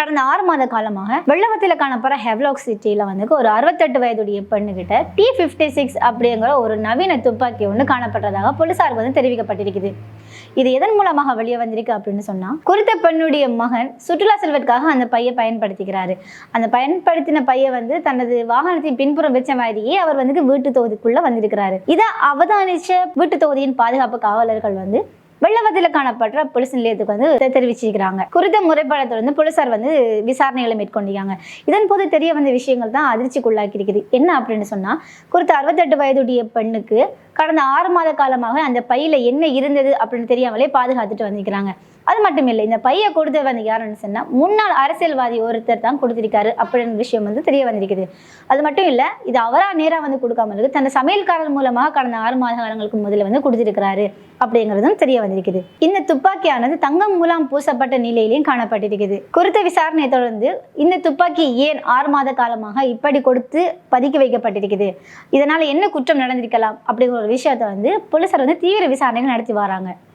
கடந்த 6 மாத காலமாக வெள்ளவத்தில் காணப்படுற ஹெவ்லாக் சிட்டியில வந்து ஒரு 68 வயதுடைய பெண்ணுகிட்ட T56 அப்படிங்கிற ஒரு நவீன துப்பாக்கி ஒன்று காணப்பட்டதாக போலீசாருக்கு வந்து தெரிவிக்கப்பட்டிருக்குது. இது எதன் மூலமாக வெளியே வந்திருக்கு அப்படின்னு சொன்னா, குறித்த பெண்ணுடைய மகன் சுற்றுலா செல்வதற்காக அந்த பையை பயன்படுத்திக்கிறாரு. அந்த பயன்படுத்தின பையை வந்து தனது வாகனத்தின் பின்புறம் வச்ச மாதிரியே அவர் வந்து வீட்டு தொகுதிக்குள்ள வந்திருக்கிறாரு. இதை அவதானிச்ச வீட்டு தொகுதியின் பாதுகாப்பு காவலர்கள் வந்து வெள்ளவத்தில் காணப்பட்ட போலீஸ் நிலையத்துக்கு வந்து தெரிவிச்சிருக்கிறாங்க. குறித்த முறைப்பாடை வந்து போலீசார் வந்து விசாரணைகளை மேற்கொண்டிருக்காங்க. இதன் போது தெரிய வந்த விஷயங்கள் தான் அதிர்ச்சிக்குள்ளாக்கி இருக்குது. என்ன அப்படின்னு சொன்னா, குறித்த 68 வயதுடைய பெண்ணுக்கு கடந்த 6 மாத காலமாக அந்த பையில என்ன இருந்தது அப்படின்னு தெரியாமலே பாதுகாத்துட்டு வந்திருக்கிறாங்க. அது மட்டும் இல்லை, இந்த பையை கொடுத்து வந்து யாருன்னு சொன்னா முன்னாள் அரசியல்வாதி ஒருத்தர் தான் கொடுத்திருக்காரு அப்படின்ற விஷயம் வந்து தெரிய வந்திருக்குது. அது மட்டும் இல்லை, இது அவரா நேரா வந்து கொடுக்காம இருக்கு, தன் சமையல்காரர் மூலமாக கடந்த 6 மாத காலங்களுக்கு முதல்ல வந்து கொடுத்திருக்கிறாரு அப்படிங்கிறதும் தெரிய வந்திருக்குது. இந்த துப்பாக்கியானது தங்கம் மூலம் பூசப்பட்ட நிலையிலையும் காணப்பட்டிருக்குது. குறித்த விசாரணையை தொடர்ந்து இந்த துப்பாக்கி ஏன் 6 மாத காலமாக இப்படி கொடுத்து பதுக்கி வைக்கப்பட்டிருக்குது, இதனால என்ன குற்றம் நடந்திருக்கலாம் அப்படிங்கிற ஒரு விஷயத்தை வந்து போலீசார் வந்து தீவிர விசாரணைகள் நடத்தி வராங்க.